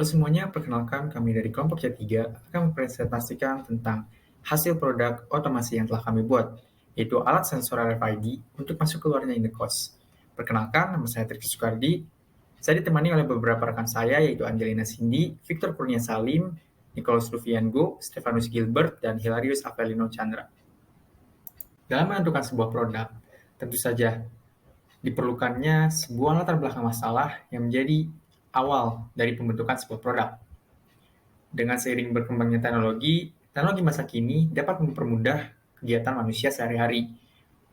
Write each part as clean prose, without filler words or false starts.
Halo semuanya, perkenalkan kami dari kelompok C3 akan mempresentasikan tentang hasil produk otomasi yang telah kami buat, yaitu alat sensor RFID untuk masuk keluarnya Indekos. Perkenalkan, nama saya Triksi Sukardi. Saya ditemani oleh beberapa rekan saya, yaitu Angelina Cindy, Victor Kurnia Salim, Nicholas Rufiango, Stefanus Gilbert, dan Hilarius Avelino Chandra. Dalam menentukan sebuah produk, tentu saja diperlukannya sebuah latar belakang masalah yang menjadi awal dari pembentukan sebuah produk. Dengan seiring berkembangnya teknologi masa kini dapat mempermudah kegiatan manusia sehari-hari,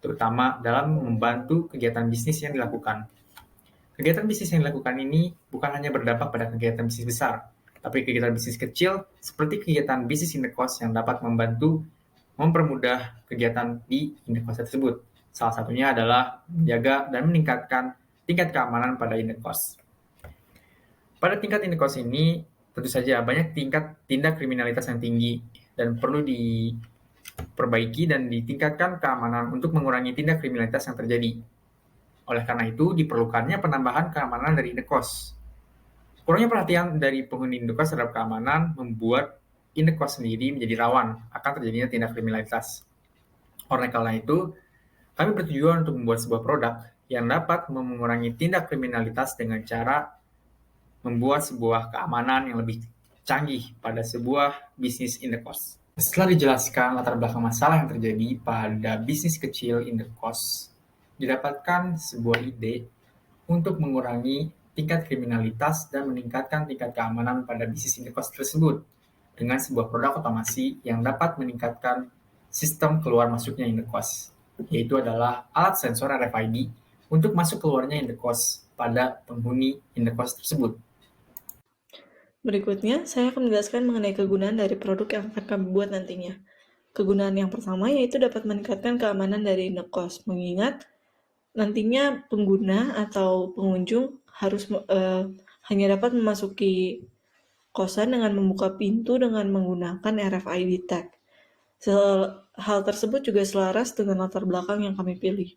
terutama dalam membantu kegiatan bisnis yang dilakukan. Kegiatan bisnis yang dilakukan ini bukan hanya berdampak pada kegiatan bisnis besar, tapi kegiatan bisnis kecil seperti kegiatan bisnis Indekos yang dapat membantu mempermudah kegiatan di Indekos tersebut. Salah satunya adalah menjaga dan meningkatkan tingkat keamanan pada Indekos. Pada tingkat Indekos ini, tentu saja banyak tingkat tindak kriminalitas yang tinggi dan perlu diperbaiki dan ditingkatkan keamanan untuk mengurangi tindak kriminalitas yang terjadi. Oleh karena itu, diperlukannya penambahan keamanan dari Indekos. Kurangnya perhatian dari penghuni Indekos terhadap keamanan membuat Indekos sendiri menjadi rawan akan terjadinya tindak kriminalitas. Oleh karena itu, kami bertujuan untuk membuat sebuah produk yang dapat mengurangi tindak kriminalitas dengan cara membuat sebuah keamanan yang lebih canggih pada sebuah bisnis Indekos. Setelah dijelaskan latar belakang masalah yang terjadi pada bisnis kecil Indekos, didapatkan sebuah ide untuk mengurangi tingkat kriminalitas dan meningkatkan tingkat keamanan pada bisnis Indekos tersebut dengan sebuah produk otomasi yang dapat meningkatkan sistem keluar masuknya Indekos, yaitu adalah alat sensor RFID untuk masuk keluarnya Indekos pada penghuni Indekos tersebut. Berikutnya, saya akan menjelaskan mengenai kegunaan dari produk yang akan kami buat nantinya. Kegunaan yang pertama yaitu dapat meningkatkan keamanan dari Indekos, mengingat nantinya pengguna atau pengunjung harus hanya dapat memasuki kosan dengan membuka pintu dengan menggunakan RFID tag. Hal tersebut juga selaras dengan latar belakang yang kami pilih.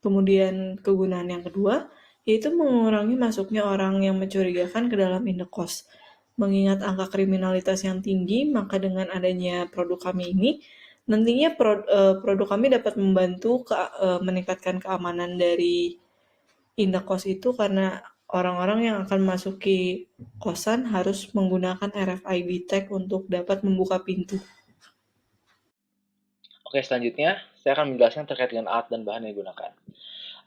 Kemudian kegunaan yang kedua yaitu mengurangi masuknya orang yang mencurigakan ke dalam Indekos. Mengingat angka kriminalitas yang tinggi, maka dengan adanya produk kami ini, nantinya produk kami dapat membantu meningkatkan keamanan dari Indekos itu karena orang-orang yang akan memasuki kosan harus menggunakan RFID tag untuk dapat membuka pintu. Oke, selanjutnya saya akan menjelaskan terkait dengan alat dan bahan yang digunakan.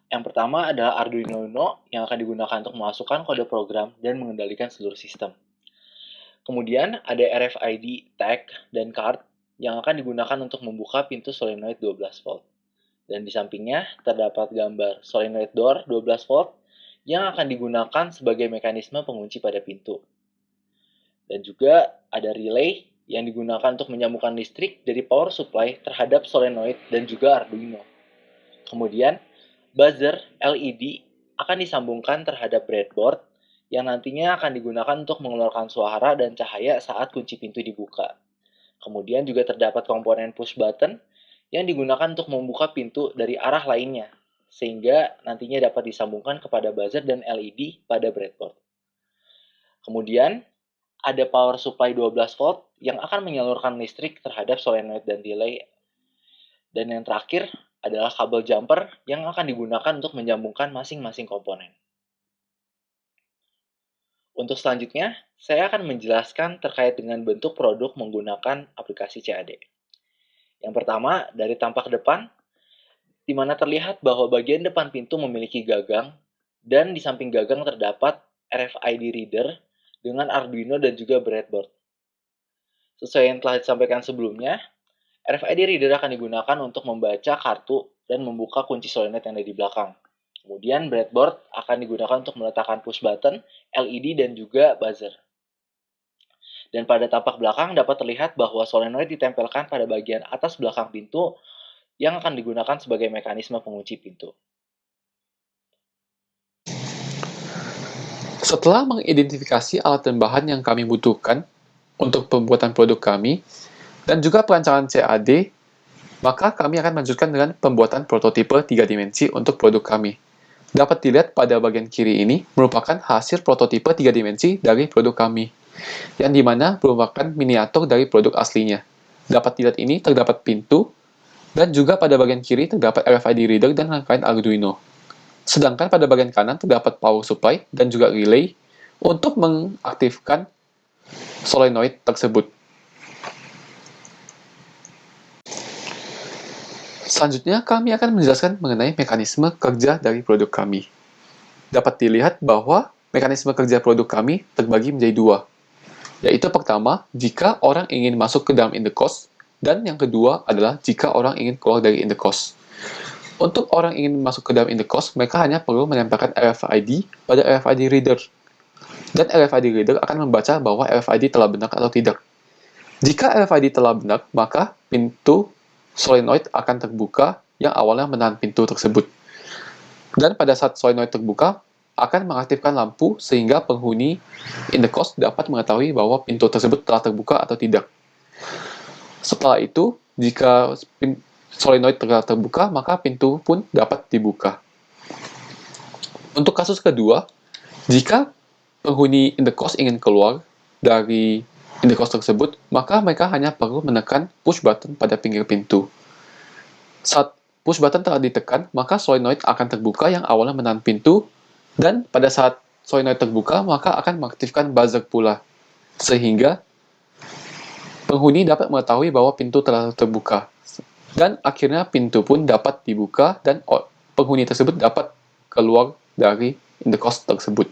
Yang pertama adalah Arduino Uno yang akan digunakan untuk memasukkan kode program dan mengendalikan seluruh sistem. Kemudian ada RFID tag dan card yang akan digunakan untuk membuka pintu solenoid 12 volt. Dan di sampingnya terdapat gambar solenoid door 12 volt yang akan digunakan sebagai mekanisme pengunci pada pintu. Dan juga ada relay yang digunakan untuk menyambungkan listrik dari power supply terhadap solenoid dan juga Arduino. Kemudian, buzzer LED akan disambungkan terhadap breadboard yang nantinya akan digunakan untuk mengeluarkan suara dan cahaya saat kunci pintu dibuka. Kemudian juga terdapat komponen push button yang digunakan untuk membuka pintu dari arah lainnya, sehingga nantinya dapat disambungkan kepada buzzer dan LED pada breadboard. Kemudian, ada power supply 12 volt yang akan menyalurkan listrik terhadap solenoid dan relay. Dan yang terakhir adalah kabel jumper yang akan digunakan untuk menyambungkan masing-masing komponen. Untuk selanjutnya, saya akan menjelaskan terkait dengan bentuk produk menggunakan aplikasi CAD. Yang pertama, dari tampak depan, di mana terlihat bahwa bagian depan pintu memiliki gagang, dan di samping gagang terdapat RFID reader dengan Arduino dan juga breadboard. Sesuai yang telah disampaikan sebelumnya, RFID reader akan digunakan untuk membaca kartu dan membuka kunci solenoid yang ada di belakang. Kemudian breadboard akan digunakan untuk meletakkan push button, LED, dan juga buzzer. Dan pada tampak belakang dapat terlihat bahwa solenoid ditempelkan pada bagian atas belakang pintu yang akan digunakan sebagai mekanisme pengunci pintu. Setelah mengidentifikasi alat dan bahan yang kami butuhkan untuk pembuatan produk kami, dan juga perancangan CAD, maka kami akan melanjutkan dengan pembuatan prototipe 3 dimensi untuk produk kami. Dapat dilihat pada bagian kiri ini merupakan hasil prototipe 3 dimensi dari produk kami. yang dimana merupakan miniatur dari produk aslinya. Dapat dilihat ini terdapat pintu, dan juga pada bagian kiri terdapat RFID reader dan rangkaian Arduino. Sedangkan pada bagian kanan terdapat power supply dan juga relay untuk mengaktifkan solenoid tersebut. Selanjutnya, kami akan menjelaskan mengenai mekanisme kerja dari produk kami. Dapat dilihat bahwa mekanisme kerja produk kami terbagi menjadi dua, yaitu pertama, jika orang ingin masuk ke dalam indekos, dan yang kedua adalah jika orang ingin keluar dari indekos. Untuk orang ingin masuk ke dalam indekos, mereka hanya perlu menempelkan RFID pada RFID reader. Dan RFID reader akan membaca bahwa RFID telah benar atau tidak. Jika RFID telah benar, maka pintu solenoid akan terbuka yang awalnya menahan pintu tersebut. Dan pada saat solenoid terbuka, akan mengaktifkan lampu sehingga penghuni indekos dapat mengetahui bahwa pintu tersebut telah terbuka atau tidak. Setelah itu, jika solenoid telah terbuka, maka pintu pun dapat dibuka. Untuk kasus kedua, jika penghuni indekos ingin keluar dari indekos tersebut, maka mereka hanya perlu menekan push button pada pinggir pintu. Saat push button telah ditekan, maka solenoid akan terbuka yang awalnya menahan pintu, dan pada saat solenoid terbuka, maka akan mengaktifkan buzzer pula, sehingga penghuni dapat mengetahui bahwa pintu telah terbuka. Dan akhirnya pintu pun dapat dibuka dan penghuni tersebut dapat keluar dari indekos tersebut.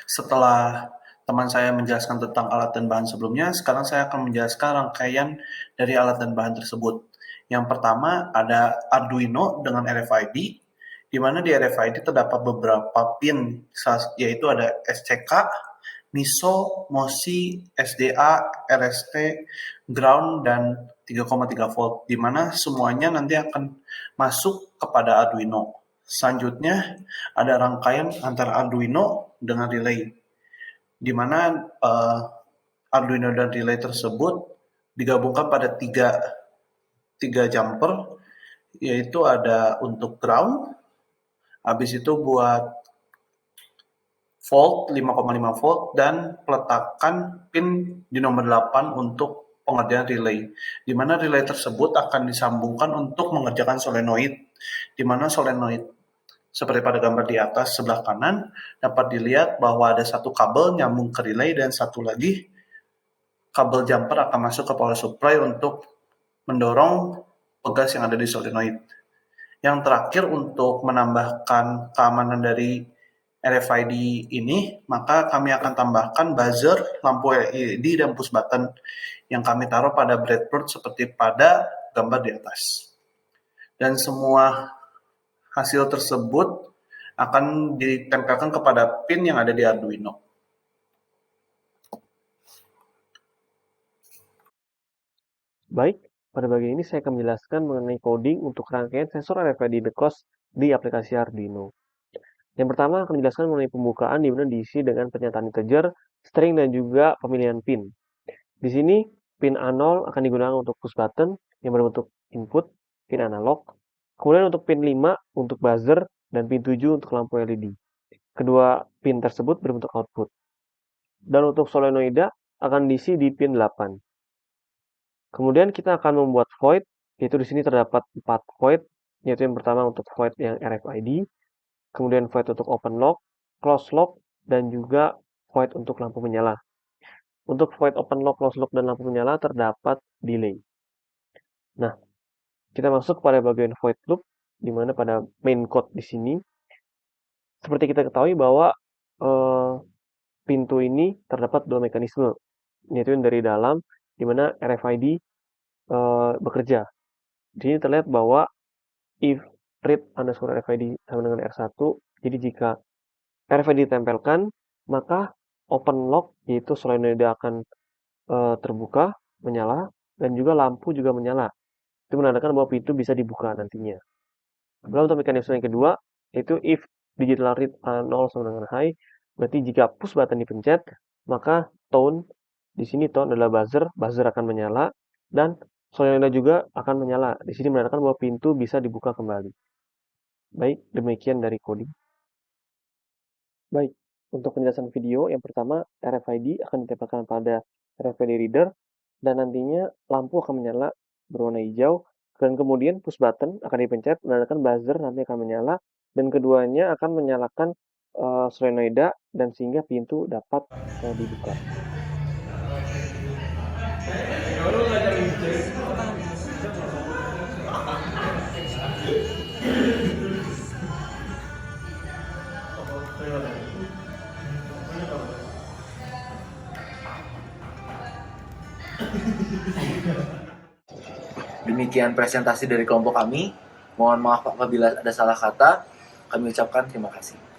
Setelah teman saya menjelaskan tentang alat dan bahan sebelumnya, sekarang saya akan menjelaskan rangkaian dari alat dan bahan tersebut. Yang pertama ada Arduino dengan RFID, di mana di RFID terdapat beberapa pin, yaitu ada SCK, MISO, MOSI, SDA, RST, ground, dan 3,3 volt, di mana semuanya nanti akan masuk kepada Arduino. Selanjutnya ada rangkaian antara Arduino dengan relay, di mana Arduino dan relay tersebut digabungkan pada tiga jumper, yaitu ada untuk ground, habis itu buat volt 5,5 volt, dan peletakan pin di nomor 8 untuk pengerjaan relay, di mana relay tersebut akan disambungkan untuk mengerjakan solenoid, di mana solenoid seperti pada gambar di atas sebelah kanan dapat dilihat bahwa ada satu kabel nyambung ke relay dan satu lagi kabel jumper akan masuk ke power supply untuk mendorong pegas yang ada di solenoid. Yang terakhir, untuk menambahkan keamanan dari RFID ini, maka kami akan tambahkan buzzer, lampu LED, dan push button yang kami taruh pada breadboard seperti pada gambar di atas. Dan semua hasil tersebut akan ditempelkan kepada pin yang ada di Arduino. Baik, pada bagian ini saya akan menjelaskan mengenai coding untuk rangkaian sensor RFID indekos di aplikasi Arduino. Yang pertama akan menjelaskan mengenai pembukaan, di mana diisi dengan pernyataan integer, string, dan juga pemilihan pin. Di sini pin A0 akan digunakan untuk push button yang berbentuk input, pin analog. Kemudian untuk pin 5 untuk buzzer dan pin 7 untuk lampu LED. Kedua pin tersebut berbentuk output. Dan untuk solenoida akan diisi di pin 8. Kemudian kita akan membuat void, yaitu di sini terdapat 4 void, yaitu yang pertama untuk void yang RFID, kemudian void untuk open lock, close lock, dan juga void untuk lampu menyala. Untuk void open lock, close lock, dan lampu menyala terdapat delay. Nah, kita masuk pada bagian void loop, di mana pada main code di sini, seperti kita ketahui bahwa pintu ini terdapat dua mekanisme, yaitu yang dari dalam, di mana RFID bekerja. Di sini terlihat bahwa if read underscore RFID sama dengan R1, jadi jika RFID ditempelkan, maka open lock, yaitu solenoida akan terbuka, menyala, dan juga lampu juga menyala. Itu menandakan bahwa pintu bisa dibuka nantinya. Lalu untuk mekanisme yang kedua, yaitu if digital read 0 sama dengan high, berarti jika push button dipencet, maka tone, di sini tone adalah buzzer akan menyala, dan solenoida juga akan menyala. Di sini menandakan bahwa pintu bisa dibuka kembali. Baik, demikian dari coding. Baik, Untuk penjelasan video, yang pertama RFID akan ditempelkan pada RFID reader dan nantinya lampu akan menyala berwarna hijau dan kemudian push button akan dipencet menandakan buzzer nanti akan menyala dan keduanya akan menyalakan solenoida dan sehingga pintu dapat dibuka. Demikian presentasi dari kelompok kami. Mohon maaf apabila ada salah kata. Kami ucapkan terima kasih.